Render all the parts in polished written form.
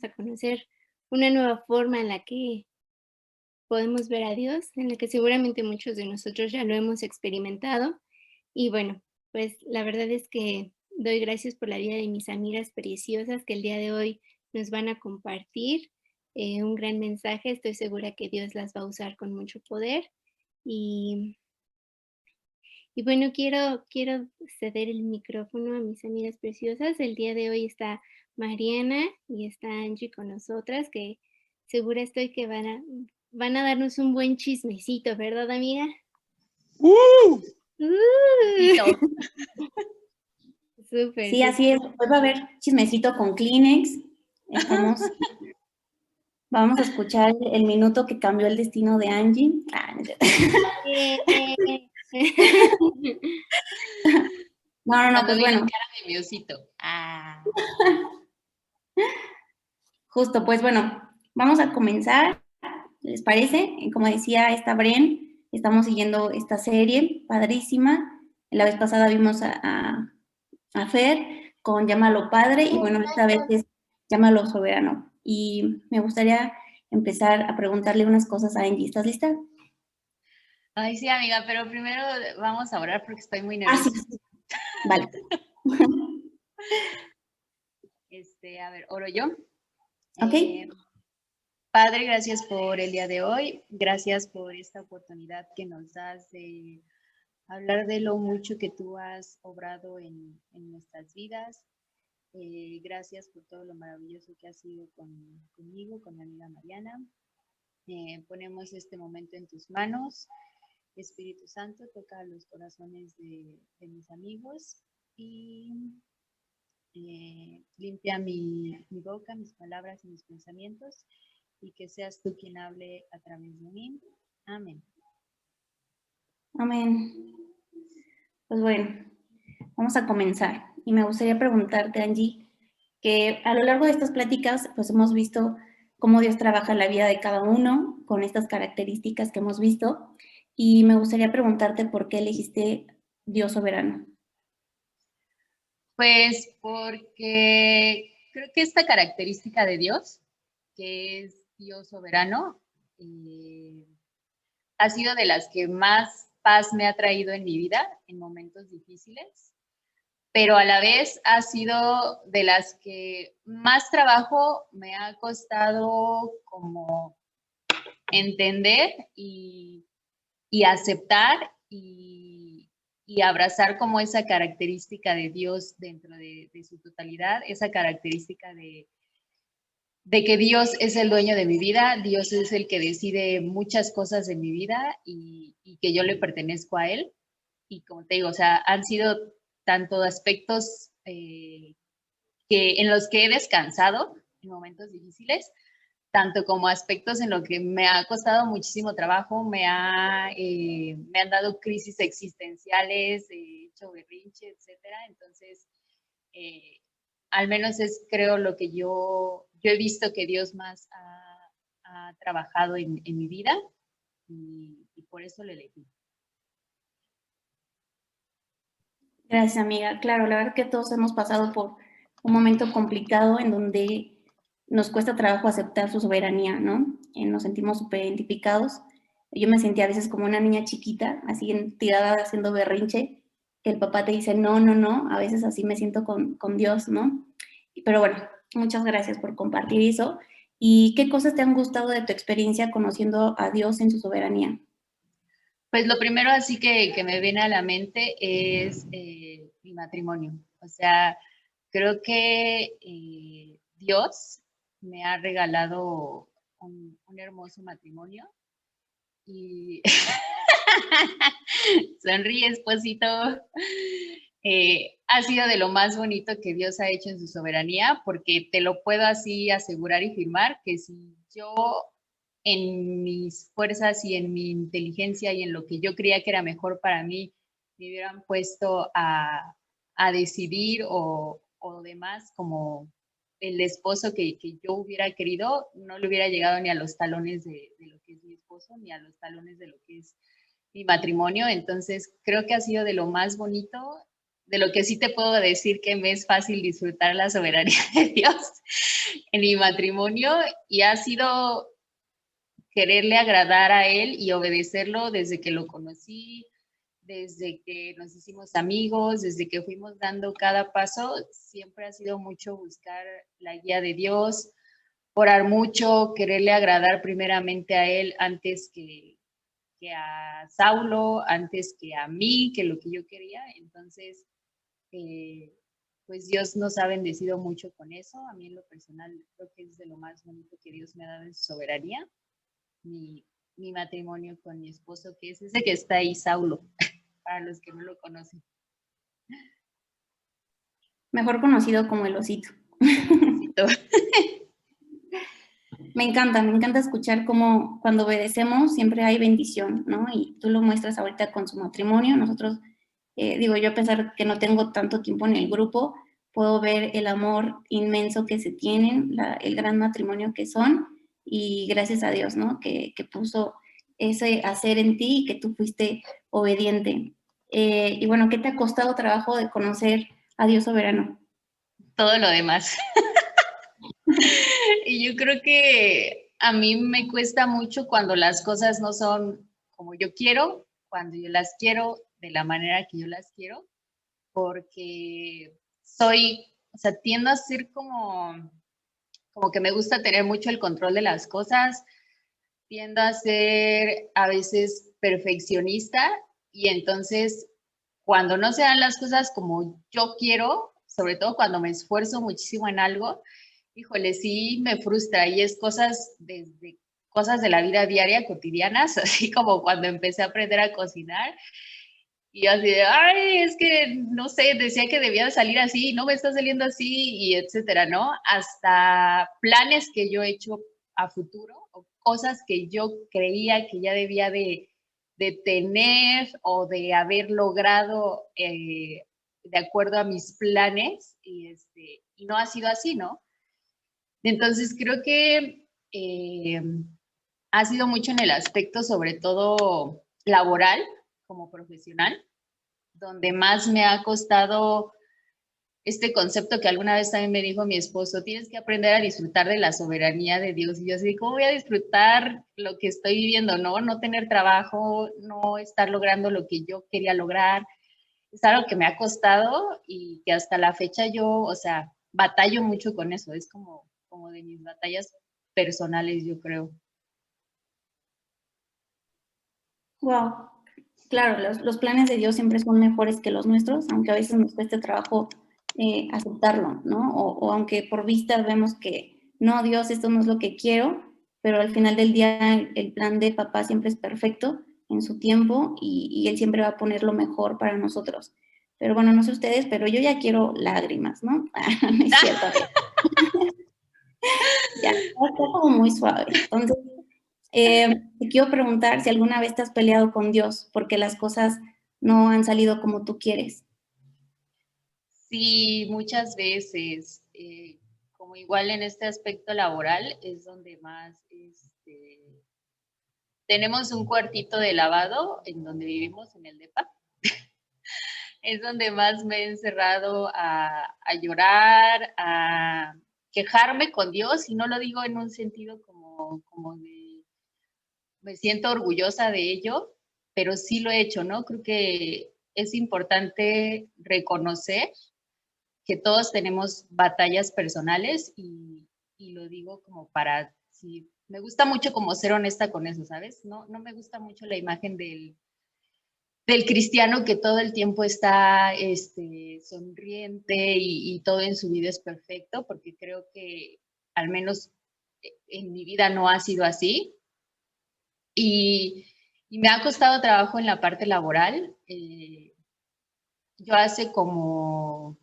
a conocer una nueva forma en la que podemos ver a Dios, en la que seguramente muchos de nosotros ya lo hemos experimentado. Y bueno, pues la verdad es que doy gracias por la vida de mis amigas preciosas que el día de hoy nos van a compartir un gran mensaje. Estoy segura que Dios las va a usar con mucho poder. Y, y bueno, quiero ceder el micrófono a mis amigas preciosas. El día de hoy está Mariana y está Angie con nosotras, que segura estoy que van a darnos un buen chismecito, ¿verdad, amiga? ¡Uh! ¡Uh! Súper, Sí, súper. así es. Hoy va a haber chismecito con Kleenex. Vamos a escuchar el minuto que cambió el destino de Angie. No es cierto. No, pues bueno. Cara de mi osito. Justo, pues bueno, vamos a comenzar. ¿Les parece? Como decía esta Bren, estamos siguiendo esta serie padrísima. La vez pasada vimos a Fer con Llámalo Padre y bueno, esta vez es Llámalo Soberano. Y me gustaría empezar a preguntarle unas cosas a Angie. ¿Estás lista? Ay, sí, amiga, pero primero vamos a orar porque estoy muy nerviosa. Sí. Vale. A ver, oro yo. Ok. Padre, gracias por el día de hoy. Gracias por esta oportunidad que nos das de hablar de lo mucho que tú has obrado en nuestras vidas. Gracias por todo lo maravilloso que has sido conmigo, con mi amiga Mariana. Ponemos este momento en tus manos. Espíritu Santo, toca los corazones de mis amigos y limpia mi boca, mis palabras y mis pensamientos, y que seas tú quien hable a través de mí. Amén. Amén. Pues bueno, vamos a comenzar. Y me gustaría preguntarte, Angie, que a lo largo de estas pláticas, pues hemos visto cómo Dios trabaja en la vida de cada uno con estas características que hemos visto. Y me gustaría preguntarte por qué elegiste Dios soberano. Pues porque creo que esta característica de Dios, que es Dios soberano, ha sido de las que más paz me ha traído en mi vida en momentos difíciles, pero a la vez ha sido de las que más trabajo me ha costado como entender y aceptar y abrazar como esa característica de Dios dentro de su totalidad, esa característica de que Dios es el dueño de mi vida, Dios es el que decide muchas cosas de mi vida y que yo le pertenezco a Él. Y como te digo, o sea, han sido tanto aspectos en los que he descansado en momentos difíciles, tanto como aspectos en los que me ha costado muchísimo trabajo, me han dado crisis existenciales, he hecho berrinche, etcétera. Entonces, al menos es creo lo que yo he visto que Dios más ha trabajado en mi vida y por eso lo elegí. Gracias, amiga. Claro, la verdad que todos hemos pasado por un momento complicado en donde nos cuesta trabajo aceptar su soberanía, ¿no? Nos sentimos súper identificados. Yo me sentía a veces como una niña chiquita, así tirada haciendo berrinche, que el papá te dice, no, no, no, a veces así me siento con Dios, ¿no? Pero bueno, muchas gracias por compartir eso. ¿Y qué cosas te han gustado de tu experiencia conociendo a Dios en su soberanía? Pues lo primero así que me viene a la mente es mi matrimonio. O sea, creo que Dios me ha regalado un hermoso matrimonio y sonríe, esposito. Ha sido de lo más bonito que Dios ha hecho en su soberanía, porque te lo puedo así asegurar y firmar que si yo en mis fuerzas y en mi inteligencia y en lo que yo creía que era mejor para mí, me hubieran puesto a decidir o demás como el esposo que yo hubiera querido, no le hubiera llegado ni a los talones de lo que es mi esposo, ni a los talones de lo que es mi matrimonio. Entonces, creo que ha sido de lo más bonito de lo que sí te puedo decir que me es fácil disfrutar la soberanía de Dios en mi matrimonio, y ha sido quererle agradar a Él y obedecerlo desde que lo conocí, desde que nos hicimos amigos, desde que fuimos dando cada paso. Siempre ha sido mucho buscar la guía de Dios, orar mucho, quererle agradar primeramente a Él antes que a Saulo, antes que a mí, que lo que yo quería. Entonces, pues Dios nos ha bendecido mucho con eso. A mí en lo personal creo que es de lo más bonito que Dios me ha dado en su soberanía, mi, mi matrimonio con mi esposo, que es ese que está ahí, Saulo, para los que no lo conocen. Mejor conocido como el osito. Me encanta escuchar cómo cuando obedecemos siempre hay bendición, ¿no? Y tú lo muestras ahorita con su matrimonio. Nosotros, digo, yo a pesar que no tengo tanto tiempo en el grupo, puedo ver el amor inmenso que se tienen, el gran matrimonio que son, y gracias a Dios, ¿no? Que puso ese hacer en ti y que tú fuiste obediente. Y bueno, ¿qué te ha costado trabajo de conocer a Dios soberano? Todo lo demás. Y yo creo que a mí me cuesta mucho cuando las cosas no son como yo quiero, cuando yo las quiero de la manera que yo las quiero, porque o sea, tiendo a ser como que me gusta tener mucho el control de las cosas, tiendo a ser a veces perfeccionista, y entonces cuando no se dan las cosas como yo quiero, sobre todo cuando me esfuerzo muchísimo en algo, híjole, sí me frustra, y es desde cosas de la vida diaria, cotidianas, así como cuando empecé a aprender a cocinar, y así de, ay, es que, no sé, decía que debía salir así, no me está saliendo así, y etcétera, ¿no? Hasta planes que yo he hecho a futuro, o cosas que yo creía que ya debía de tener o de haber logrado de acuerdo a mis planes, y no ha sido así, ¿no? Entonces creo que ha sido mucho en el aspecto, sobre todo laboral, como profesional, donde más me ha costado este concepto que alguna vez también me dijo mi esposo: tienes que aprender a disfrutar de la soberanía de Dios. Y yo así, ¿cómo voy a disfrutar lo que estoy viviendo? No tener trabajo, no estar logrando lo que yo quería lograr. Es algo que me ha costado y que hasta la fecha yo, o sea, batallo mucho con eso. Es como de mis batallas personales, yo creo. Wow, claro, los planes de Dios siempre son mejores que los nuestros, aunque a veces nos cueste trabajo aceptarlo, ¿no? O aunque por vista vemos que, no, Dios, esto no es lo que quiero, pero al final del día el plan de papá siempre es perfecto en su tiempo y Él siempre va a poner lo mejor para nosotros. Pero bueno, no sé ustedes, pero yo ya quiero lágrimas, ¿no? No es cierto. Ya, está como muy suave. Entonces, te quiero preguntar si alguna vez te has peleado con Dios porque las cosas no han salido como tú quieres. Sí, muchas veces. Como igual en este aspecto laboral es donde más tenemos un cuartito de lavado en donde vivimos en el depa. Es donde más me he encerrado a llorar, a quejarme con Dios, y no lo digo en un sentido como de me siento orgullosa de ello, pero sí lo he hecho, ¿no? Creo que es importante reconocer que todos tenemos batallas personales, y lo digo como para, sí, me gusta mucho como ser honesta con eso, ¿sabes? No me gusta mucho la imagen del cristiano que todo el tiempo está sonriente y todo en su vida es perfecto, porque creo que al menos en mi vida no ha sido así. Y me ha costado trabajo en la parte laboral. Yo hace como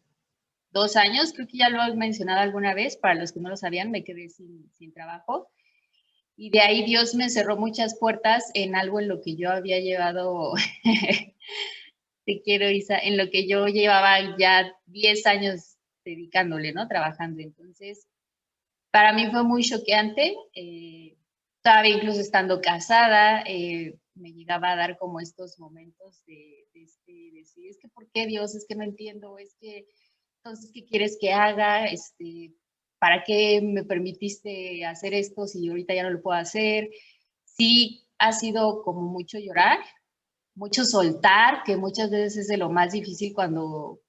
2 años, creo que ya lo he mencionado alguna vez, para los que no lo sabían, me quedé sin trabajo. Y de ahí Dios me cerró muchas puertas en algo en lo que yo había llevado, te quiero, Isa, en lo que yo llevaba ya 10 años dedicándole, ¿no? Trabajando. Entonces, para mí fue muy choqueante, todavía incluso estando casada, me llegaba a dar como estos momentos de decir, es que ¿por qué Dios? Es que no entiendo, es que entonces, ¿qué quieres que haga? ¿Para qué me permitiste hacer esto si ahorita ya no lo puedo hacer? Sí, ha sido como mucho llorar, mucho soltar, que muchas veces es de lo más difícil cuando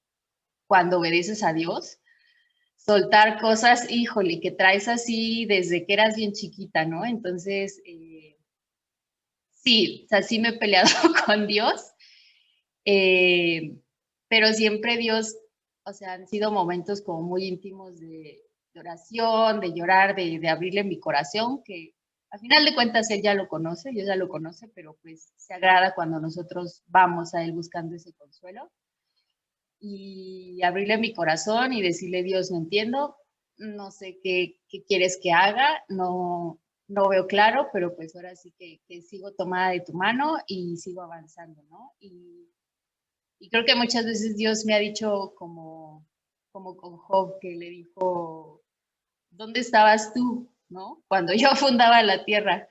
obedeces a Dios. Soltar cosas, híjole, que traes así desde que eras bien chiquita, ¿no? Entonces, sí, o sea, sí me he peleado con Dios, pero siempre Dios, o sea, han sido momentos como muy íntimos de oración, de llorar, de abrirle mi corazón, que al final de cuentas Él ya lo conoce, Dios ya lo conoce, pero pues se agrada cuando nosotros vamos a Él buscando ese consuelo. Y abrirle mi corazón y decirle, Dios, no entiendo, no sé qué quieres que haga, no veo claro, pero pues ahora sí que sigo tomada de tu mano y sigo avanzando, ¿no? Y creo que muchas veces Dios me ha dicho como con Job, que le dijo, ¿dónde estabas tú, no? Cuando yo fundaba la tierra.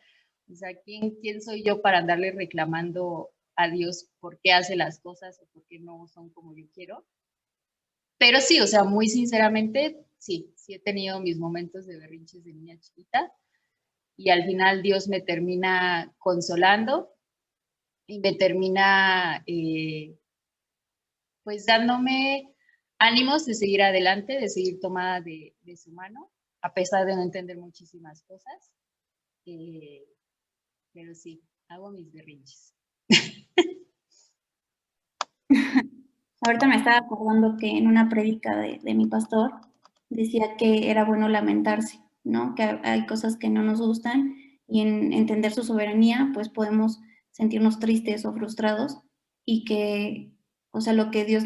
O sea, ¿quién soy yo para andarle reclamando a Dios por qué hace las cosas o por qué no son como yo quiero? Pero sí, o sea, muy sinceramente, sí he tenido mis momentos de berrinches de niña chiquita y al final Dios me termina consolando y me termina pues dándome ánimos de seguir adelante, de seguir tomada de su mano, a pesar de no entender muchísimas cosas. Eh, pero sí, hago mis berrinches. Ahorita me estaba acordando que en una prédica de mi pastor decía que era bueno lamentarse, ¿no? Que hay cosas que no nos gustan y en entender su soberanía, pues podemos sentirnos tristes o frustrados y que, o sea, lo que Dios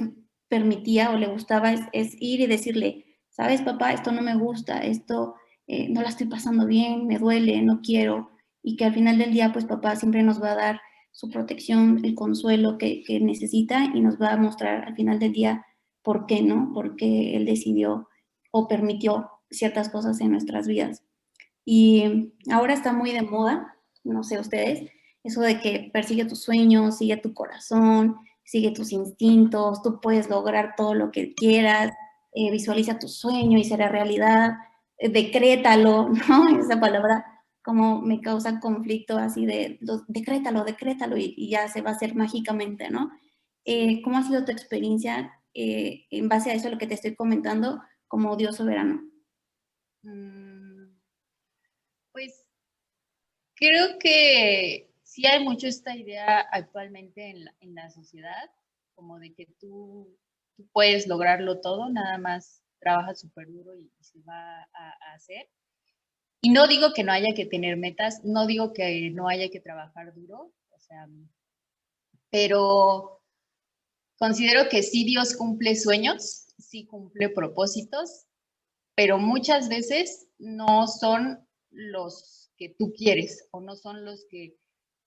permitía o le gustaba es ir y decirle, sabes, papá, esto no me gusta, esto no la estoy pasando bien, me duele, no quiero, y que al final del día, pues papá siempre nos va a dar su protección, el consuelo que necesita y nos va a mostrar al final del día por qué, ¿no? Porque Él decidió o permitió ciertas cosas en nuestras vidas. Y ahora está muy de moda, no sé ustedes, eso de que persigue tus sueños, sigue tu corazón, sigue tus instintos, tú puedes lograr todo lo que quieras, visualiza tu sueño y será realidad, decrétalo, ¿no? Esa palabra como me causa conflicto así de decrétalo, decrétalo y ya se va a hacer mágicamente, ¿no? ¿Cómo ha sido tu experiencia en base a eso, lo que te estoy comentando, como Dios soberano? Pues creo que sí hay mucho esta idea actualmente en la sociedad, como de que tú puedes lograrlo todo, nada más trabajas súper duro y se va a hacer. Y no digo que no haya que tener metas, no digo que no haya que trabajar duro, o sea, pero considero que sí Dios cumple sueños, sí cumple propósitos, pero muchas veces no son los que tú quieres o no son los que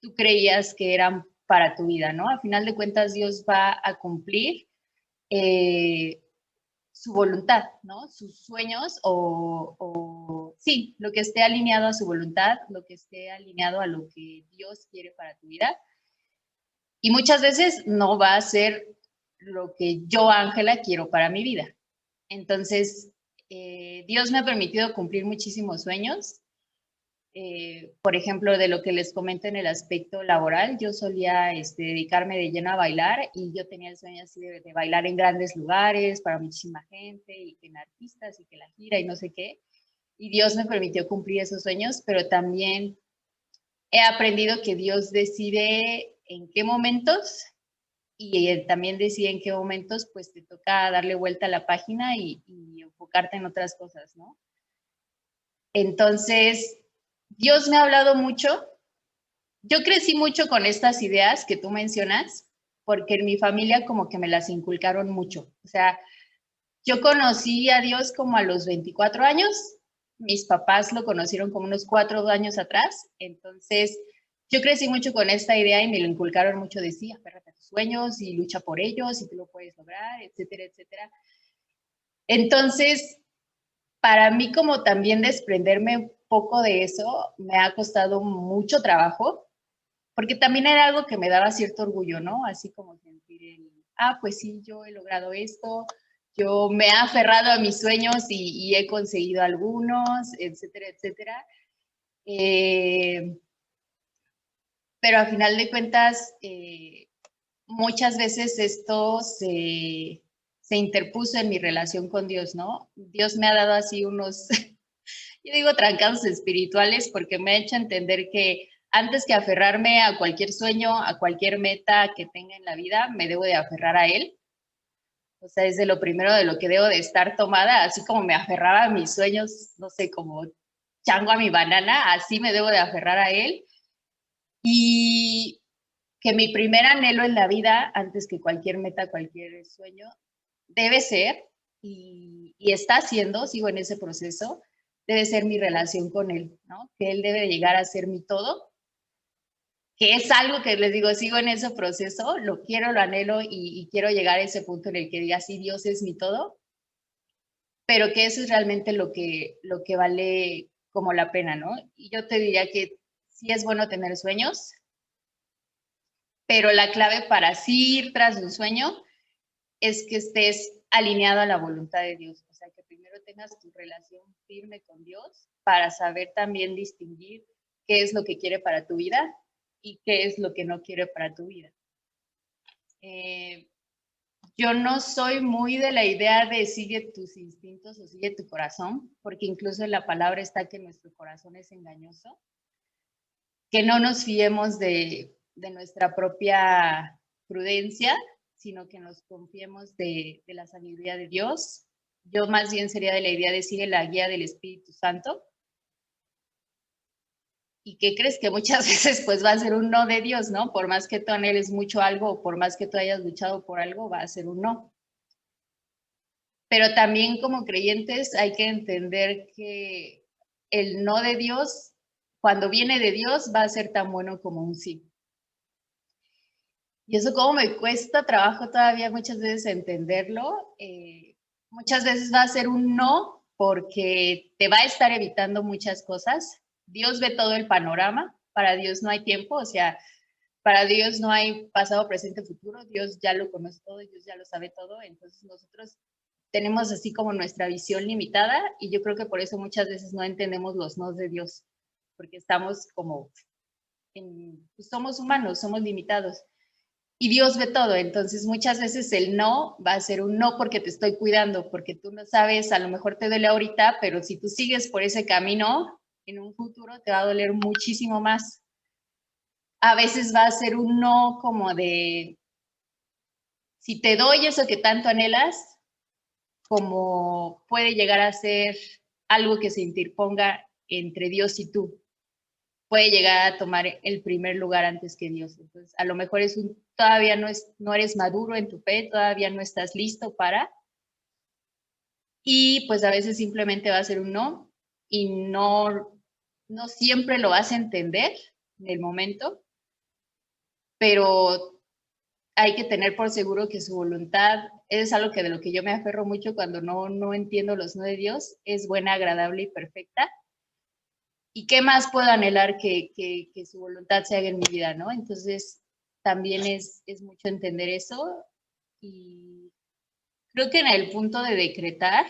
tú creías que eran para tu vida, ¿no? A final de cuentas, Dios va a cumplir eh, su voluntad, ¿no? Sus sueños sí, lo que esté alineado a su voluntad, lo que esté alineado a lo que Dios quiere para tu vida. Y muchas veces no va a ser lo que yo, Ángela, quiero para mi vida. Entonces, Dios me ha permitido cumplir muchísimos sueños. Por ejemplo, de lo que les comento en el aspecto laboral, yo solía dedicarme de lleno a bailar y yo tenía el sueño así de bailar en grandes lugares para muchísima gente y que en artistas y que la gira y no sé qué. Y Dios me permitió cumplir esos sueños, pero también he aprendido que Dios decide en qué momentos y Él también decide en qué momentos pues te toca darle vuelta a la página y enfocarte en otras cosas, ¿no? Entonces, Dios me ha hablado mucho. Yo crecí mucho con estas ideas que tú mencionas, porque en mi familia como que me las inculcaron mucho. O sea, yo conocí a Dios como a los 24 años, mis papás lo conocieron como unos 4 años atrás, entonces yo crecí mucho con esta idea y me lo inculcaron mucho de sí, aférrate a tus sueños y lucha por ellos y tú lo puedes lograr, etcétera, etcétera. Entonces, para mí como también desprenderme un poco de eso me ha costado mucho trabajo, porque también era algo que me daba cierto orgullo, ¿no? Así como sentir pues sí, yo he logrado esto, yo me he aferrado a mis sueños y he conseguido algunos, etcétera, etcétera. Pero a final de cuentas, muchas veces esto se interpuso en mi relación con Dios, ¿no? Dios me ha dado así unos, yo digo trancados espirituales, porque me ha hecho entender que antes que aferrarme a cualquier sueño, a cualquier meta que tenga en la vida, me debo de aferrar a Él. O sea, es de lo primero de lo que debo de estar tomada, así como me aferraba a mis sueños, no sé, como chango a mi banana, así me debo de aferrar a Él. Y que mi primer anhelo en la vida, antes que cualquier meta, cualquier sueño, debe ser, y está siendo, sigo en ese proceso, debe ser mi relación con Él, ¿no? Que Él debe llegar a ser mi todo, que es algo que les digo, sigo en ese proceso, lo quiero, lo anhelo y quiero llegar a ese punto en el que diga, sí, Dios es mi todo, pero que eso es realmente lo que vale como la pena, ¿no? Y yo te diría que sí es bueno tener sueños, pero la clave para sí ir tras un sueño es que estés alineado a la voluntad de Dios. O sea, que primero tengas tu relación firme con Dios para saber también distinguir qué es lo que quiere para tu vida y qué es lo que no quiere para tu vida. Yo no soy muy de la idea de sigue tus instintos o sigue tu corazón, porque incluso en la palabra está que nuestro corazón es engañoso, que no nos fiemos de nuestra propia prudencia, sino que nos confiemos de la sabiduría de Dios. Yo más bien sería de la idea de sigue la guía del Espíritu Santo. ¿Y qué crees? Que muchas veces pues va a ser un no de Dios, ¿no? Por más que tú anheles mucho algo o por más que tú hayas luchado por algo, va a ser un no. Pero también como creyentes hay que entender que el no de Dios, cuando viene de Dios, va a ser tan bueno como un sí. Y eso como me cuesta trabajo todavía muchas veces entenderlo. Muchas veces va a ser un no porque te va a estar evitando muchas cosas. Dios ve todo el panorama, para Dios no hay tiempo, o sea, para Dios no hay pasado, presente, futuro, Dios ya lo conoce todo, Dios ya lo sabe todo, entonces nosotros tenemos así como nuestra visión limitada y yo creo que por eso muchas veces no entendemos los nos de Dios, porque estamos como, pues somos humanos, somos limitados. Y Dios ve todo, entonces muchas veces el no va a ser un no porque te estoy cuidando, porque tú no sabes, a lo mejor te duele ahorita, pero si tú sigues por ese camino, en un futuro te va a doler muchísimo más. A veces va a ser un no como de, si te doy eso que tanto anhelas, como puede llegar a ser algo que se interponga entre Dios y tú. Puede llegar a tomar el primer lugar antes que Dios. Entonces, a lo mejor todavía no eres maduro en tu fe, todavía no estás listo para, y pues a veces simplemente va a ser un no, y no siempre lo vas a entender en el momento, pero hay que tener por seguro que su voluntad es algo que de lo que yo me aferro mucho cuando no entiendo los no de Dios, es buena, agradable y perfecta. ¿Y qué más puedo anhelar que su voluntad se haga en mi vida, no? Entonces, también es mucho entender eso. Y creo que en el punto de decretar,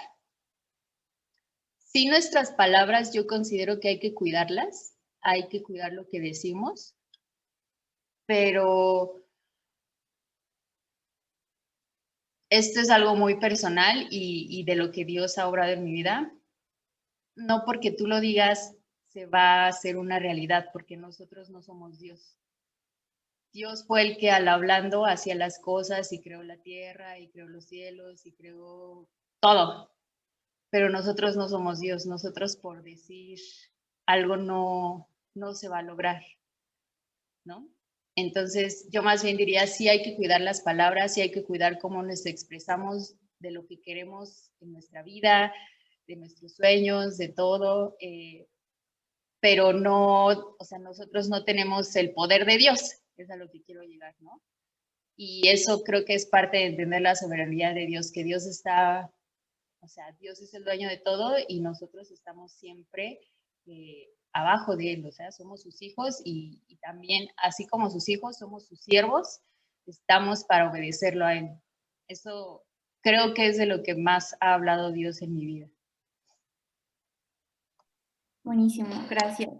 sí, nuestras palabras yo considero que hay que cuidarlas, hay que cuidar lo que decimos, pero esto es algo muy personal y de lo que Dios ha obrado en mi vida. No porque tú lo digas se va a hacer una realidad, porque nosotros no somos Dios. Dios fue el que al hablando hacía las cosas y creó la tierra y creó los cielos y creó todo. Pero nosotros no somos Dios. Nosotros por decir algo no se va a lograr, ¿no? Entonces yo más bien diría, sí hay que cuidar las palabras, sí hay que cuidar cómo nos expresamos de lo que queremos en nuestra vida, de nuestros sueños, de todo, pero no, o sea, nosotros no tenemos el poder de Dios, es a lo que quiero llegar, ¿no? Y eso creo que es parte de entender la soberanía de Dios, que Dios está, o sea, Dios es el dueño de todo y nosotros estamos siempre abajo de Él, o sea, somos sus hijos y también, así como sus hijos, somos sus siervos, estamos para obedecerlo a Él. Eso creo que es de lo que más ha hablado Dios en mi vida. Buenísimo, gracias.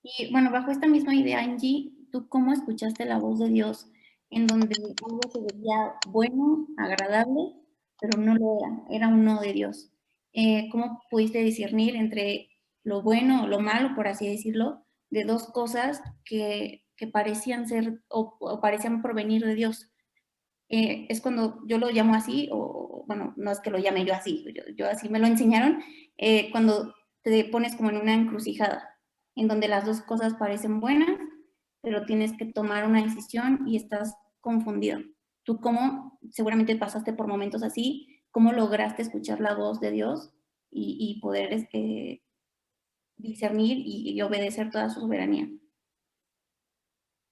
Y bueno, bajo esta misma idea, Angie, ¿tú cómo escuchaste la voz de Dios en donde algo se veía bueno, agradable, pero no lo era, era un no de Dios? ¿Cómo pudiste discernir entre lo bueno o lo malo, por así decirlo, de dos cosas que parecían ser o parecían provenir de Dios? Es cuando yo lo llamo así, o bueno, no es que lo llame yo así, yo así me lo enseñaron, cuando te pones como en una encrucijada, en donde las dos cosas parecen buenas, pero tienes que tomar una decisión y estás confundido. ¿Tú cómo, seguramente pasaste por momentos así, cómo lograste escuchar la voz de Dios y poder discernir y obedecer toda su soberanía?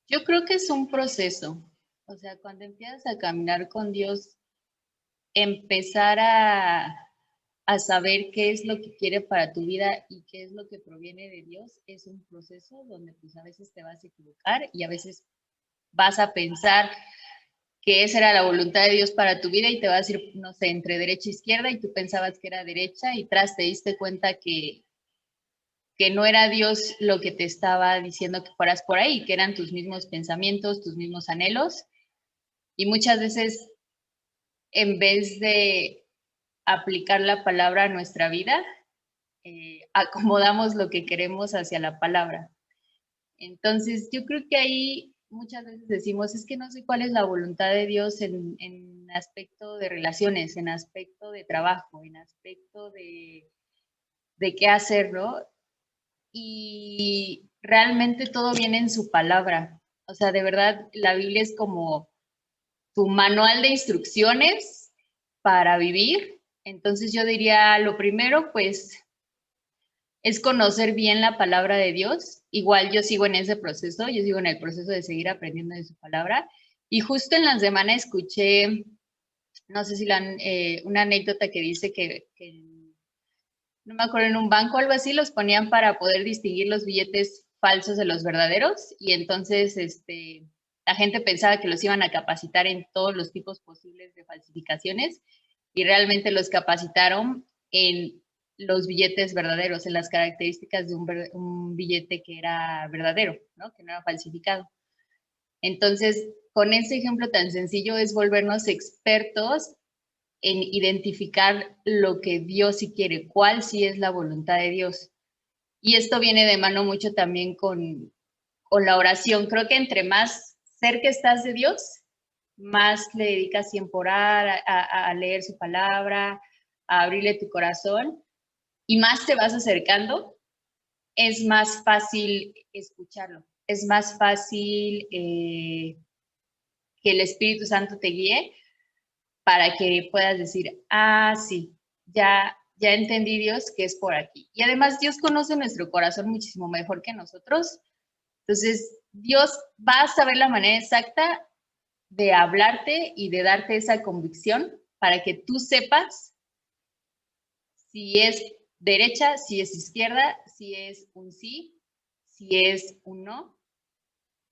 Yo creo que es un proceso, o sea, cuando empiezas a caminar con Dios, empezar a saber qué es lo que quiere para tu vida y qué es lo que proviene de Dios, es un proceso donde pues a veces te vas a equivocar y a veces vas a pensar que esa era la voluntad de Dios para tu vida y te vas a ir, no sé, entre derecha e izquierda y tú pensabas que era derecha y tras te diste cuenta que no era Dios lo que te estaba diciendo que fueras por ahí, que eran tus mismos pensamientos, tus mismos anhelos. Y muchas veces, en vez de aplicar la palabra a nuestra vida, acomodamos lo que queremos hacia la palabra. Entonces, yo creo que ahí muchas veces decimos, es que no sé cuál es la voluntad de Dios en aspecto de relaciones, en aspecto de trabajo, en aspecto de qué hacer, ¿no? Y realmente todo viene en su palabra. O sea, de verdad, la Biblia es como tu manual de instrucciones para vivir. Entonces yo diría, lo primero, pues, es conocer bien la palabra de Dios. Igual yo sigo en ese proceso, yo sigo en el proceso de seguir aprendiendo de su palabra. Y justo en la semana escuché, no sé si una anécdota que dice que no me acuerdo, en un banco o algo así, los ponían para poder distinguir los billetes falsos de los verdaderos y entonces la gente pensaba que los iban a capacitar en todos los tipos posibles de falsificaciones y realmente los capacitaron en los billetes verdaderos, en las características de un billete que era verdadero, ¿no? Que no era falsificado. Entonces, con ese ejemplo tan sencillo es volvernos expertos en identificar lo que Dios sí quiere, cuál sí es la voluntad de Dios. Y esto viene de mano mucho también con la oración. Creo que entre más cerca estás de Dios, más le dedicas tiempo a orar, a leer su palabra, a abrirle tu corazón, y más te vas acercando, es más fácil escucharlo, es más fácil que el Espíritu Santo te guíe para que puedas decir, ah, sí, ya entendí Dios que es por aquí. Y además Dios conoce nuestro corazón muchísimo mejor que nosotros. Entonces, Dios va a saber la manera exacta de hablarte y de darte esa convicción para que tú sepas si es derecha, si es izquierda, si es un sí, si es un no.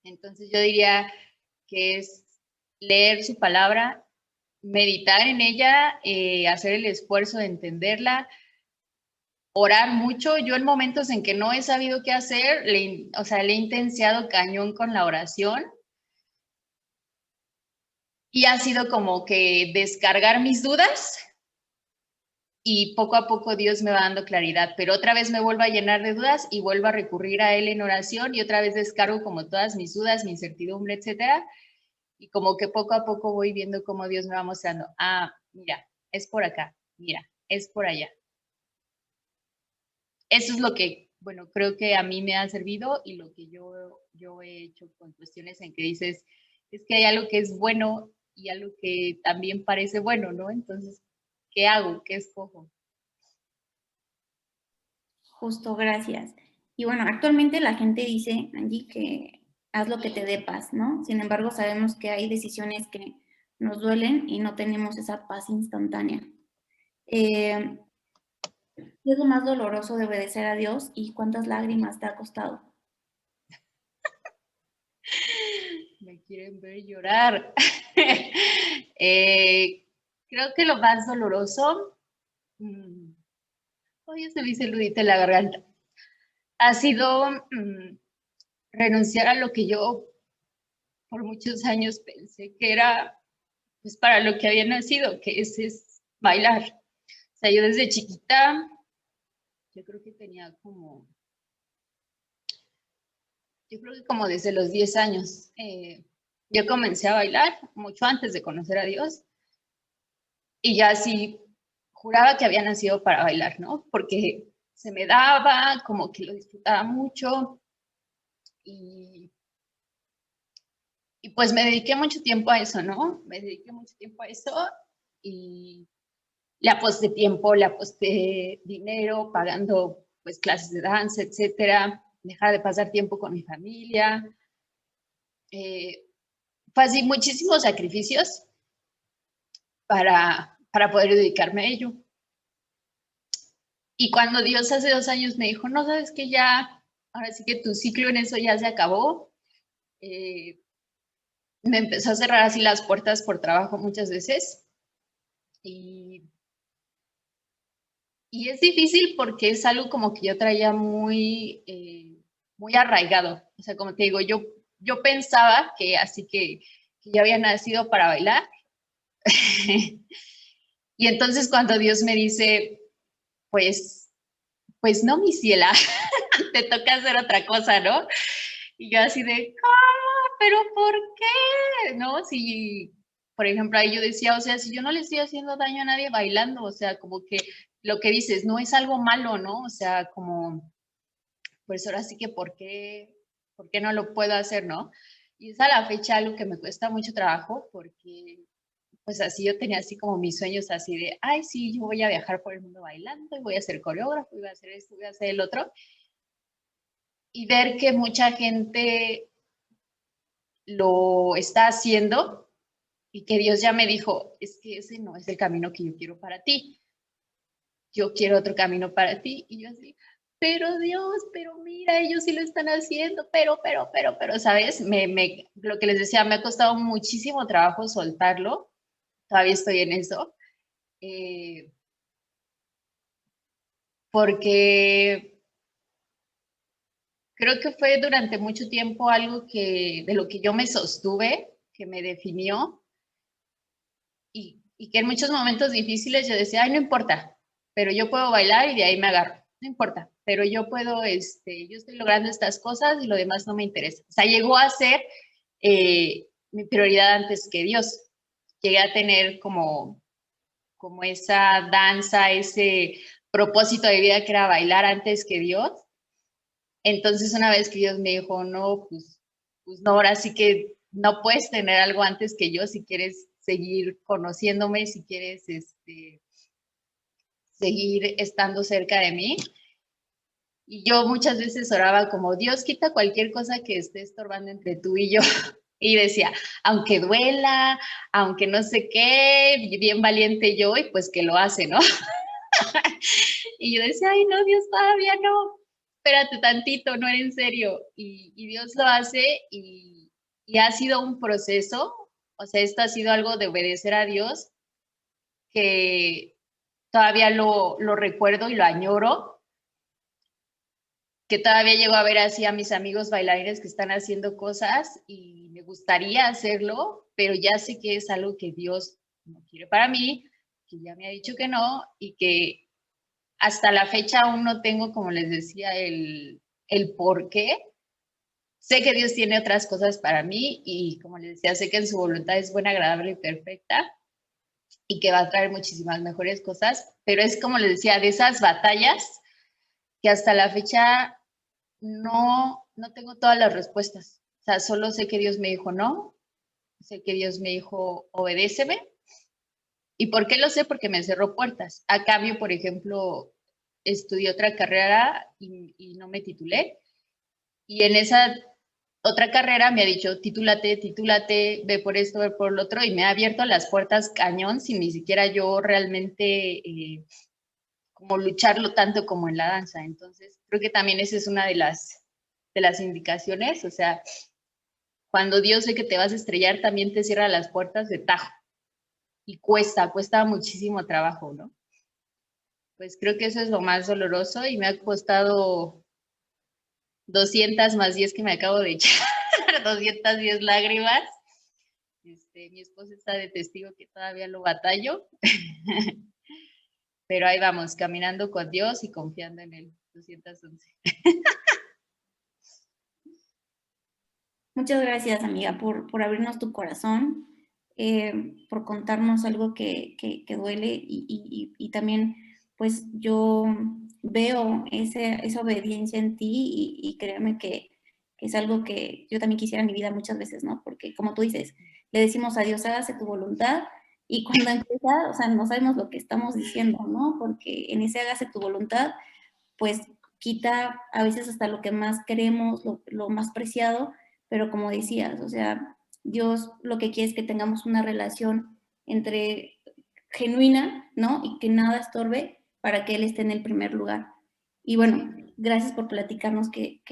Entonces yo diría que es leer su palabra, meditar en ella, hacer el esfuerzo de entenderla, orar mucho. Yo en momentos en que no he sabido qué hacer, o sea, le he intensiado cañón con la oración y ha sido como que descargar mis dudas y poco a poco Dios me va dando claridad, pero otra vez me vuelvo a llenar de dudas y vuelvo a recurrir a Él en oración y otra vez descargo como todas mis dudas, mi incertidumbre, etcétera. Y como que poco a poco voy viendo cómo Dios me va mostrando, ah, mira, es por acá, mira, es por allá. Eso es lo que, bueno, creo que a mí me ha servido y lo que yo he hecho con cuestiones en que dices, es que hay algo que es bueno y algo que también parece bueno, ¿no? Entonces, ¿qué hago? ¿Qué escojo? Justo, gracias. Y bueno, actualmente la gente dice, Angie, que haz lo que te dé paz, ¿no? Sin embargo, sabemos que hay decisiones que nos duelen y no tenemos esa paz instantánea. ¿Qué ¿Qué es lo más doloroso de obedecer a Dios y cuántas lágrimas te ha costado? Me quieren ver llorar. Creo que lo más doloroso, oye, se me hizo el nudito en la garganta, ha sido renunciar a lo que yo por muchos años pensé que era pues para lo que había nacido, que es bailar. O sea, yo desde chiquita, yo creo que tenía yo creo que como desde los 10 años, yo comencé a bailar mucho antes de conocer a Dios y ya así juraba que había nacido para bailar, ¿no? Porque se me daba, como que lo disfrutaba mucho y, y pues me dediqué mucho tiempo a eso, ¿no? Me dediqué mucho tiempo a eso y le aposté tiempo, le aposté dinero, pagando pues clases de danza, etcétera, dejar de pasar tiempo con mi familia. Fue así muchísimos sacrificios para poder dedicarme a ello. Y cuando Dios hace 2 años me dijo, no, sabes que ya, ahora sí que tu ciclo en eso ya se acabó, me empezó a cerrar así las puertas por trabajo muchas veces. Y es difícil porque es algo como que yo traía muy arraigado. O sea, como te digo, yo pensaba que así que ya había nacido para bailar. Y entonces cuando Dios me dice, pues no, mi ciela, te toca hacer otra cosa, ¿no? Y yo así de, ¿cómo? ¿Pero por qué? ¿No? Si, por ejemplo, ahí yo decía, o sea, si yo no le estoy haciendo daño a nadie bailando, o sea, como que lo que dices, no es algo malo, ¿no? O sea, como, pues ahora sí que, por qué no lo puedo hacer, no? Y es a la fecha algo que me cuesta mucho trabajo porque pues así yo tenía así como mis sueños así de, ay, sí, yo voy a viajar por el mundo bailando y voy a ser coreógrafo, y voy a hacer esto, voy a hacer el otro. Y ver que mucha gente lo está haciendo y que Dios ya me dijo, es que ese no es el camino que yo quiero para ti. Yo quiero otro camino para ti. Y yo así, pero Dios, pero mira, ellos sí lo están haciendo, pero, ¿sabes? Lo que les decía, me ha costado muchísimo trabajo soltarlo. Todavía estoy en eso. Porque creo que fue durante mucho tiempo algo de lo que yo me sostuve, que me definió y que en muchos momentos difíciles yo decía, ay, no importa, pero yo puedo bailar y de ahí me agarro, no importa, pero yo puedo, yo estoy logrando estas cosas y lo demás no me interesa. O sea, llegó a ser mi prioridad antes que Dios. Llegué a tener como esa danza, ese propósito de vida que era bailar antes que Dios. Entonces, una vez que Dios me dijo, no, pues no, ahora sí que no puedes tener algo antes que yo si quieres seguir conociéndome, si quieres seguir estando cerca de mí. Y yo muchas veces oraba como, Dios, quita cualquier cosa que esté estorbando entre tú y yo. Y decía, aunque duela, aunque no sé qué, bien valiente yo, y pues que lo hace, ¿no? Y yo decía, ay, no, Dios, todavía no, espérate tantito, no era en serio. Y Dios lo hace y ha sido un proceso, o sea, esto ha sido algo de obedecer a Dios que todavía lo recuerdo y lo añoro, que todavía llego a ver así a mis amigos bailarines que están haciendo cosas y me gustaría hacerlo, pero ya sé que es algo que Dios no quiere para mí, que ya me ha dicho que no y que hasta la fecha aún no tengo, como les decía, el por qué. Sé que Dios tiene otras cosas para mí y como les decía, sé que en su voluntad es buena, agradable y perfecta y que va a traer muchísimas mejores cosas, pero es como les decía, de esas batallas que hasta la fecha no tengo todas las respuestas. O sea, solo sé que Dios me dijo no, sé que Dios me dijo obedéceme. ¿Y por qué lo sé? Porque me cerró puertas. A cambio, por ejemplo, estudié otra carrera y no me titulé. Y en esa otra carrera me ha dicho, titúlate, ve por esto, ve por lo otro, y me ha abierto las puertas cañón sin ni siquiera yo realmente como lucharlo tanto como en la danza. Entonces, creo que también esa es una de las indicaciones, o sea, cuando Dios ve que te vas a estrellar, también te cierra las puertas de tajo y cuesta muchísimo trabajo, ¿no? Pues creo que eso es lo más doloroso y me ha costado 200 más 10 que me acabo de echar, 210 lágrimas. Mi esposo está de testigo que todavía lo batallo, pero ahí vamos, caminando con Dios y confiando en él. 211. Muchas gracias, amiga, por abrirnos tu corazón, por contarnos algo que duele y también, pues, yo veo esa obediencia en ti y créeme que es algo que yo también quisiera en mi vida muchas veces, ¿no? Porque, como tú dices, le decimos a Dios, hágase tu voluntad, y cuando empieza, o sea, no sabemos lo que estamos diciendo, ¿no? Porque en ese hágase tu voluntad, pues, quita a veces hasta lo que más queremos, lo más preciado, pero como decías, o sea, Dios lo que quiere es que tengamos una relación entre genuina, ¿no? Y que nada estorbe para que Él esté en el primer lugar. Y bueno, gracias por platicarnos que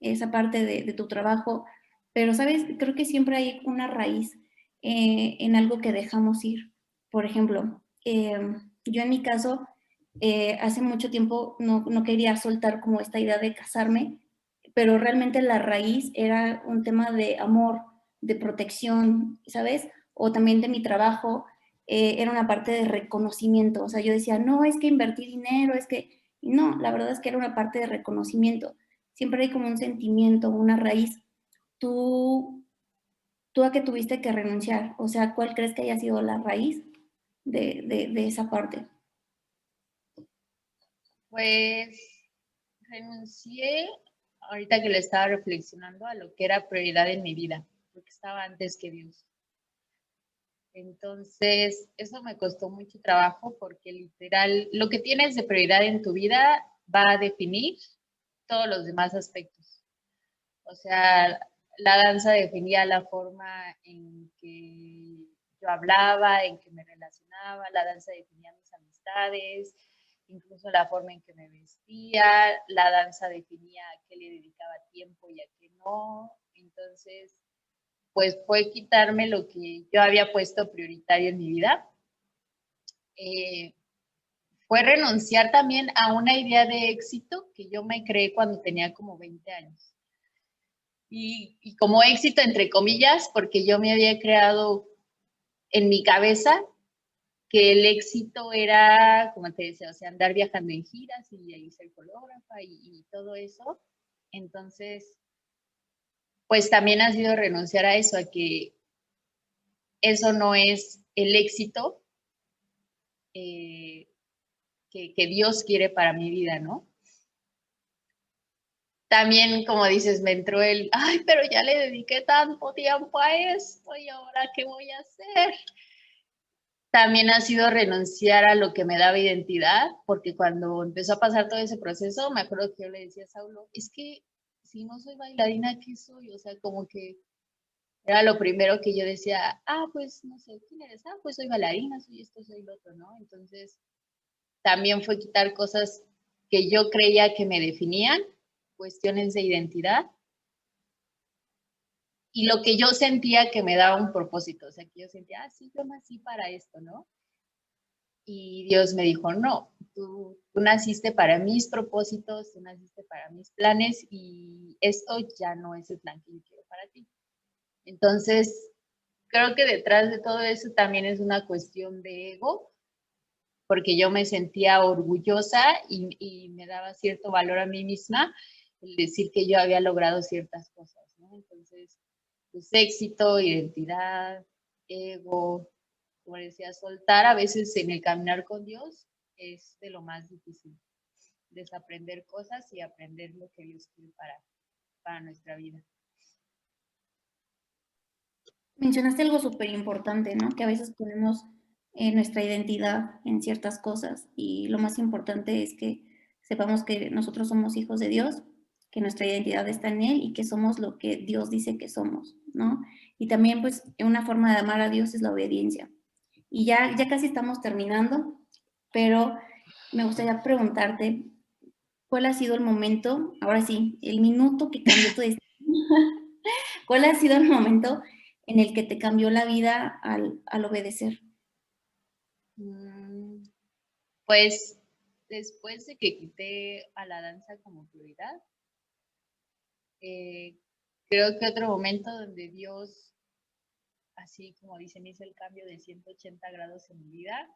esa parte de tu trabajo, pero, ¿sabes? Creo que siempre hay una raíz en algo que dejamos ir. Por ejemplo, yo en mi caso, hace mucho tiempo no quería soltar como esta idea de casarme, pero realmente la raíz era un tema de amor, de protección, ¿sabes? O también de mi trabajo, era una parte de reconocimiento. O sea, yo decía, no, es que invertí dinero, es que... Y no, la verdad es que era una parte de reconocimiento. Siempre hay como un sentimiento, una raíz. ¿Tú, tú a qué tuviste que renunciar? O sea, ¿cuál crees que haya sido la raíz de esa parte? Pues renuncié, ahorita que le estaba reflexionando, a lo que era prioridad en mi vida, porque estaba antes que Dios. Entonces, eso me costó mucho trabajo porque literal, lo que tienes de prioridad en tu vida va a definir todos los demás aspectos. O sea, la danza definía la forma en que yo hablaba, en que me relacionaba, la danza definía mis amistades, incluso la forma en que me vestía, la danza definía a qué le dedicaba tiempo y a qué no. Entonces, pues fue quitarme lo que yo había puesto prioritario en mi vida. Fue renunciar también a una idea de éxito que yo me creé cuando tenía como 20 años. Y como éxito, entre comillas, porque yo me había creado en mi cabeza que el éxito era, como te decía, o sea, andar viajando en giras y ahí ser coreógrafa y todo eso. Entonces, pues también ha sido renunciar a eso, a que eso no es el éxito que Dios quiere para mi vida, ¿no? También, como dices, me entró ay, pero ya le dediqué tanto tiempo a esto y ahora qué voy a hacer. También ha sido renunciar a lo que me daba identidad, porque cuando empezó a pasar todo ese proceso, me acuerdo que yo le decía a Saulo, es que si no soy bailarina, ¿qué soy? O sea, como que era lo primero que yo decía, pues no sé, ¿quién eres? Pues soy bailarina, soy esto, soy lo otro, ¿no? Entonces, también fue quitar cosas que yo creía que me definían, cuestiones de identidad, y lo que yo sentía que me daba un propósito, o sea, que yo sentía, sí, yo nací para esto, ¿no? Y Dios me dijo, no, tú naciste para mis propósitos, tú naciste para mis planes y esto ya no es el plan que yo quiero para ti. Entonces, creo que detrás de todo eso también es una cuestión de ego, porque yo me sentía orgullosa y me daba cierto valor a mí misma el decir que yo había logrado ciertas cosas, ¿no? Entonces, pues éxito, identidad, ego, como decía, soltar a veces en el caminar con Dios es de lo más difícil, desaprender cosas y aprender lo que Dios quiere para nuestra vida. Mencionaste algo súper importante, ¿no? Que a veces ponemos nuestra identidad en ciertas cosas y lo más importante es que sepamos que nosotros somos hijos de Dios, que nuestra identidad está en Él y que somos lo que Dios dice que somos, ¿no? Y también, pues, una forma de amar a Dios es la obediencia. Y ya casi estamos terminando, pero me gustaría preguntarte, ¿cuál ha sido el momento, ahora sí, el minuto que cambió tu destino? ¿Cuál ha sido el momento en el que te cambió la vida al obedecer? Mm, Pues después de que quité a la danza como prioridad, eh, creo que otro momento donde Dios, así como dicen, hizo el cambio de 180 grados en mi vida,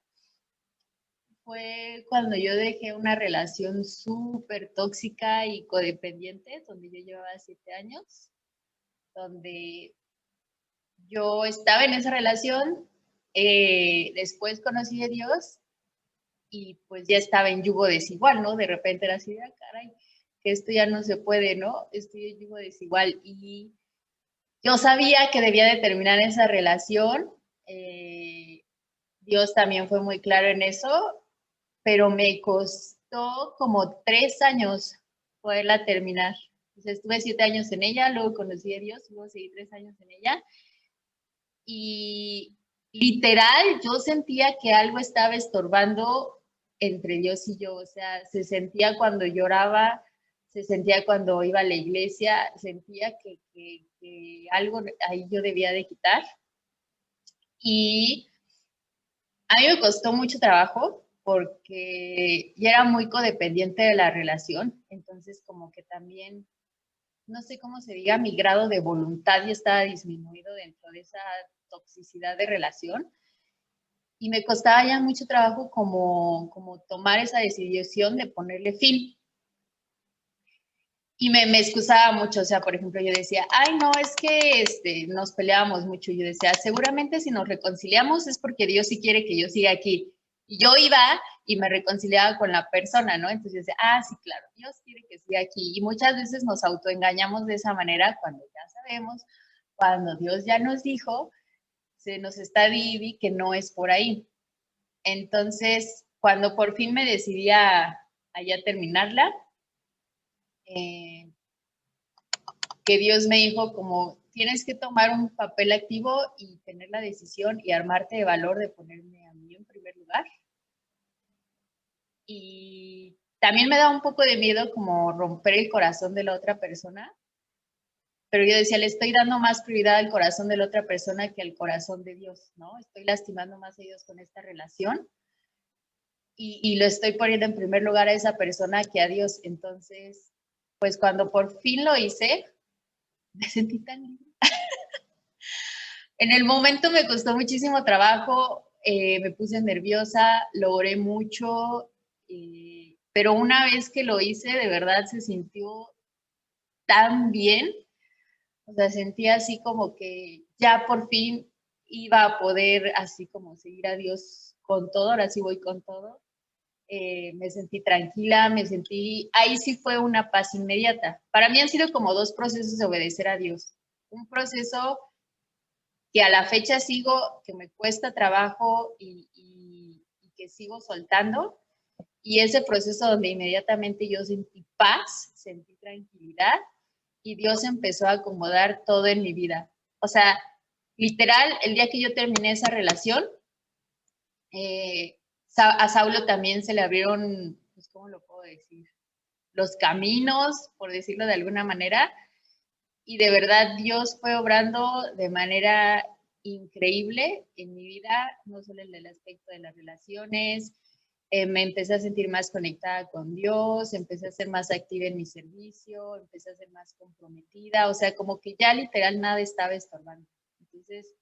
fue cuando yo dejé una relación súper tóxica y codependiente, donde yo llevaba 7 años, donde yo estaba en esa relación, después conocí a Dios y pues ya estaba en yugo desigual, ¿no? De repente era así, ah, caray, que esto ya no se puede, ¿no? Estoy en yugo desigual y yo sabía que debía de terminar esa relación. Dios también fue muy claro en eso, pero me costó como 3 años poderla terminar. O sea, estuve 7 años en ella, luego conocí a Dios, luego seguí 3 años en ella y literal yo sentía que algo estaba estorbando entre Dios y yo, o sea, se sentía cuando lloraba, se sentía cuando iba a la iglesia, sentía que algo ahí yo debía de quitar. Y a mí me costó mucho trabajo porque ya era muy codependiente de la relación, entonces como que también, no sé cómo se diga, mi grado de voluntad ya estaba disminuido dentro de esa toxicidad de relación y me costaba ya mucho trabajo como tomar esa decisión de ponerle fin. Y me excusaba mucho, o sea, por ejemplo, yo decía, ay, no, es que nos peleábamos mucho. Yo decía, seguramente si nos reconciliamos es porque Dios sí quiere que yo siga aquí. Y yo iba y me reconciliaba con la persona, ¿no? Entonces yo decía, ah, sí, claro, Dios quiere que siga aquí. Y muchas veces nos autoengañamos de esa manera cuando ya sabemos, cuando Dios ya nos dijo, se nos está di que no es por ahí. Entonces, cuando por fin me decidí a ya terminarla, eh, que Dios me dijo como tienes que tomar un papel activo y tener la decisión y armarte de valor de ponerme a mí en primer lugar. Y también me da un poco de miedo como romper el corazón de la otra persona, pero yo decía, le estoy dando más prioridad al corazón de la otra persona que al corazón de Dios, ¿no? Estoy lastimando más a Dios con esta relación y lo estoy poniendo en primer lugar a esa persona que a Dios. Entonces, pues cuando por fin lo hice, me sentí tan libre. En el momento me costó muchísimo trabajo, me puse nerviosa, lo oré mucho, pero una vez que lo hice, de verdad se sintió tan bien, o sea, sentía así como que ya por fin iba a poder así como seguir a Dios con todo, ahora sí voy con todo. Me sentí tranquila, ahí sí fue una paz inmediata. Para mí han sido como dos procesos de obedecer a Dios. Un proceso que a la fecha sigo, que me cuesta trabajo y que sigo soltando. Y ese proceso donde inmediatamente yo sentí paz, sentí tranquilidad y Dios empezó a acomodar todo en mi vida. O sea, literal, el día que yo terminé esa relación, a Saulo también se le abrieron, pues, ¿cómo lo puedo decir? Los caminos, por decirlo de alguna manera, y de verdad Dios fue obrando de manera increíble en mi vida, no solo en el aspecto de las relaciones, me empecé a sentir más conectada con Dios, empecé a ser más activa en mi servicio, empecé a ser más comprometida, o sea, como que ya literal nada estaba estorbando. Entonces,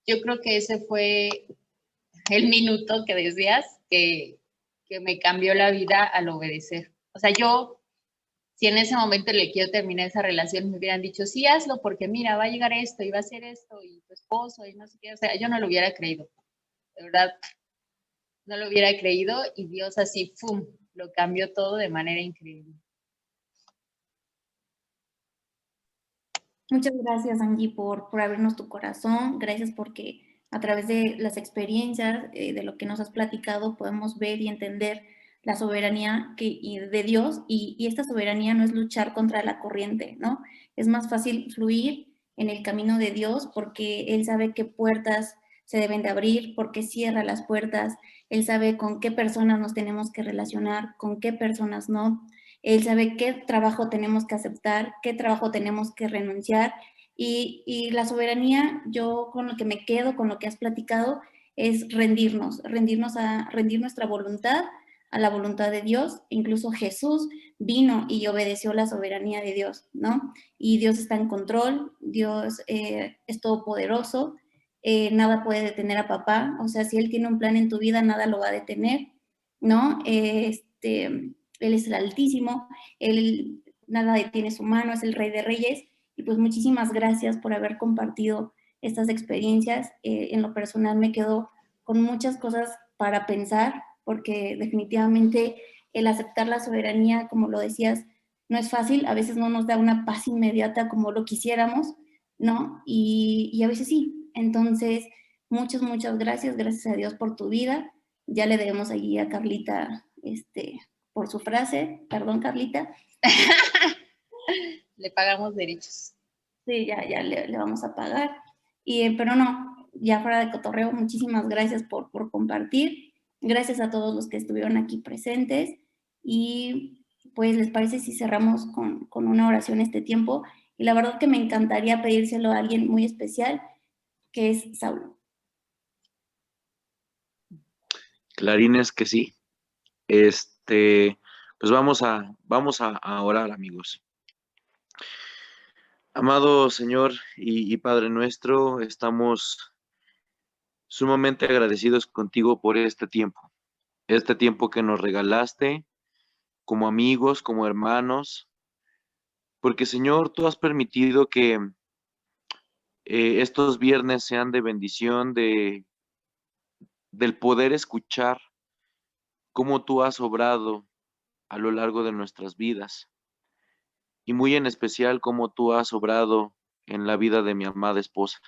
yo creo que ese fue el minuto que decías que me cambió la vida al obedecer. O sea, yo si en ese momento le quiero terminar esa relación, me hubieran dicho, sí, hazlo, porque mira, va a llegar esto, y va a ser esto, y tu esposo, y no sé qué, o sea, yo no lo hubiera creído, de verdad, no lo hubiera creído, y Dios así, ¡fum!, lo cambió todo de manera increíble. Muchas gracias, Angie, por abrirnos tu corazón. Gracias porque a través de las experiencias, de lo que nos has platicado, podemos ver y entender la soberanía de Dios y esta soberanía no es luchar contra la corriente, ¿no? Es más fácil fluir en el camino de Dios porque Él sabe qué puertas se deben de abrir, porque cierra las puertas. Él sabe con qué personas nos tenemos que relacionar, con qué personas no. Él sabe qué trabajo tenemos que aceptar, qué trabajo tenemos que renunciar. Y la soberanía, yo con lo que me quedo, con lo que has platicado, es rendir nuestra voluntad a la voluntad de Dios. Incluso Jesús vino y obedeció la soberanía de Dios, ¿no? Y Dios está en control, Dios es todopoderoso, nada puede detener a papá, o sea, si Él tiene un plan en tu vida, nada lo va a detener, ¿no? Él es el Altísimo, Él nada detiene su mano, es el Rey de Reyes, y pues muchísimas gracias por haber compartido estas experiencias. En lo personal me quedo con muchas cosas para pensar, porque definitivamente el aceptar la soberanía, como lo decías, no es fácil, a veces no nos da una paz inmediata como lo quisiéramos, ¿no? Y a veces sí. Entonces, muchas gracias a Dios por tu vida. Ya le debemos allí a Carlita, por su frase, perdón, Carlita. Le pagamos derechos. Sí, ya le vamos a pagar. Pero no, ya fuera de cotorreo, muchísimas gracias por compartir. Gracias a todos los que estuvieron aquí presentes. Y pues, ¿les parece si cerramos con una oración este tiempo? Y la verdad que me encantaría pedírselo a alguien muy especial, que es Saulo. Clarines que sí. Pues vamos a orar, amigos. Amado Señor y Padre nuestro, estamos sumamente agradecidos contigo por este tiempo que nos regalaste como amigos, como hermanos, porque Señor, tú has permitido que estos viernes sean de bendición, del poder escuchar cómo tú has obrado a lo largo de nuestras vidas, y muy en especial cómo tú has obrado en la vida de mi amada esposa.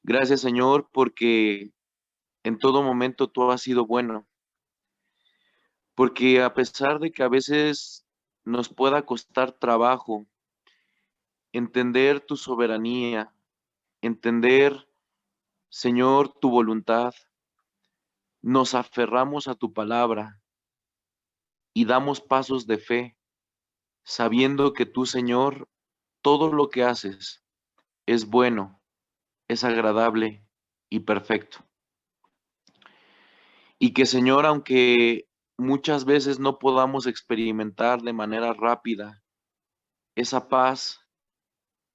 Gracias, Señor, porque en todo momento tú has sido bueno, porque a pesar de que a veces nos pueda costar trabajo entender tu soberanía, entender, Señor, tu voluntad, nos aferramos a tu palabra y damos pasos de fe, sabiendo que tú, Señor, todo lo que haces es bueno, es agradable y perfecto. Y que, Señor, aunque muchas veces no podamos experimentar de manera rápida esa paz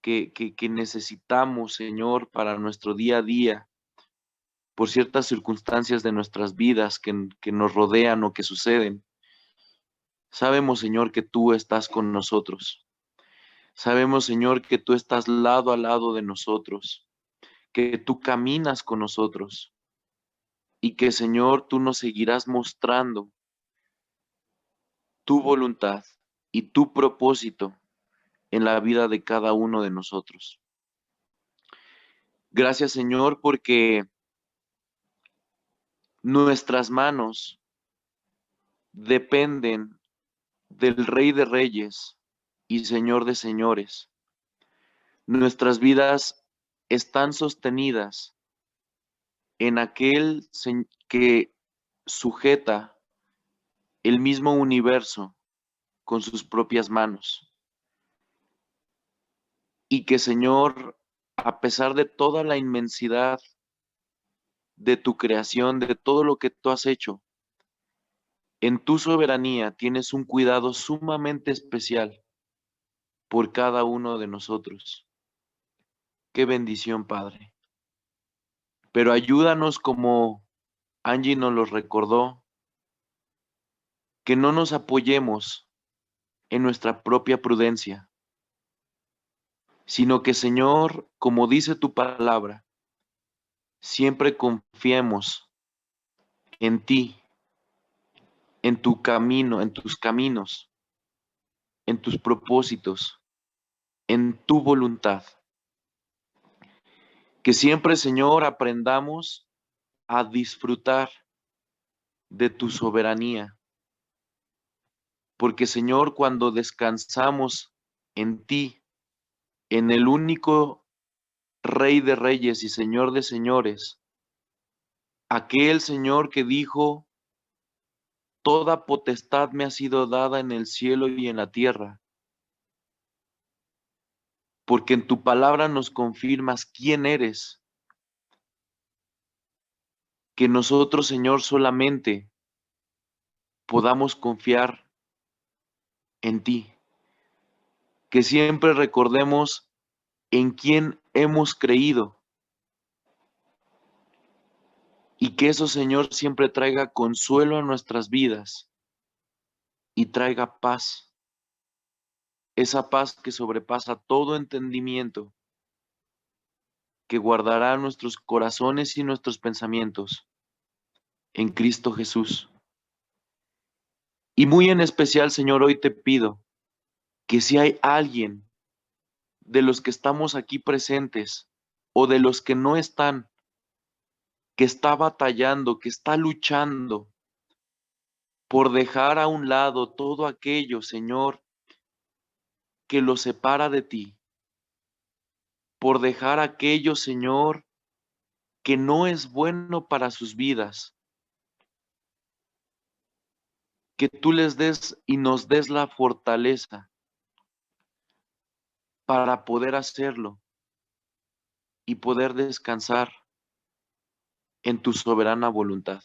que necesitamos, Señor, para nuestro día a día, por ciertas circunstancias de nuestras vidas que nos rodean o que suceden, sabemos, Señor, que tú estás con nosotros. Sabemos, Señor, que tú estás lado a lado de nosotros, que tú caminas con nosotros y que, Señor, tú nos seguirás mostrando tu voluntad y tu propósito en la vida de cada uno de nosotros. Gracias, Señor, porque nuestras manos dependen del Rey de Reyes y Señor de Señores. Nuestras vidas están sostenidas en aquel que sujeta el mismo universo con sus propias manos. Y que, Señor, a pesar de toda la inmensidad de tu creación, de todo lo que tú has hecho, en tu soberanía tienes un cuidado sumamente especial por cada uno de nosotros. Qué bendición, Padre. Pero ayúdanos, como Angie nos lo recordó, que no nos apoyemos en nuestra propia prudencia, sino que, Señor, como dice tu palabra, siempre confiemos en ti, en tu camino, en tus caminos, en tus propósitos, en tu voluntad. Que siempre, Señor, aprendamos a disfrutar de tu soberanía. Porque, Señor, cuando descansamos en ti, en el único Rey de Reyes y Señor de Señores, Aquel Señor que dijo, toda potestad me ha sido dada en el cielo y en la tierra, porque en tu palabra nos confirmas quién eres, que nosotros, Señor, solamente podamos confiar en ti, que siempre recordemos en quién hemos creído y que eso, Señor, siempre traiga consuelo a nuestras vidas y traiga paz, esa paz que sobrepasa todo entendimiento, que guardará nuestros corazones y nuestros pensamientos en Cristo Jesús. Y muy en especial, Señor, hoy te pido que si hay alguien de los que estamos aquí presentes o de los que no están, que está batallando, que está luchando por dejar a un lado todo aquello, Señor, que los separa de ti, por dejar aquello, Señor, que no es bueno para sus vidas, que tú les des y nos des la fortaleza para poder hacerlo y poder descansar en tu soberana voluntad.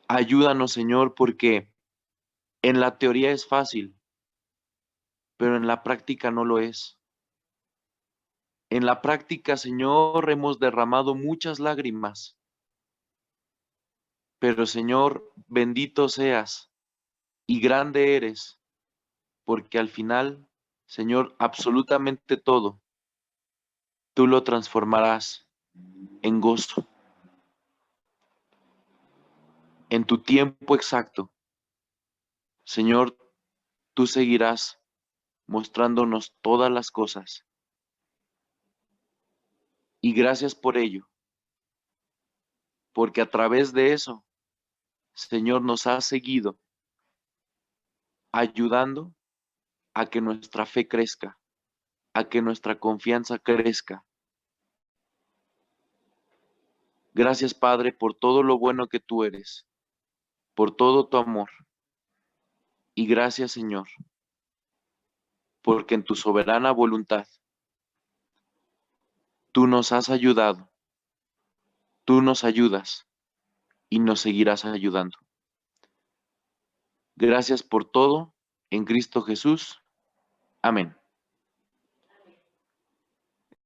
Ayúdanos, Señor, porque en la teoría es fácil, pero en la práctica no lo es. En la práctica, Señor, hemos derramado muchas lágrimas, pero Señor, bendito seas y grande eres, porque al final, Señor, absolutamente todo, tú lo transformarás en gozo, en tu tiempo exacto. Señor, tú seguirás mostrándonos todas las cosas. Y gracias por ello, porque a través de eso, Señor, nos has seguido ayudando a que nuestra fe crezca, a que nuestra confianza crezca. Gracias, Padre, por todo lo bueno que tú eres, por todo tu amor. Y gracias, Señor, porque en tu soberana voluntad tú nos has ayudado, tú nos ayudas y nos seguirás ayudando. Gracias por todo en Cristo Jesús. Amén.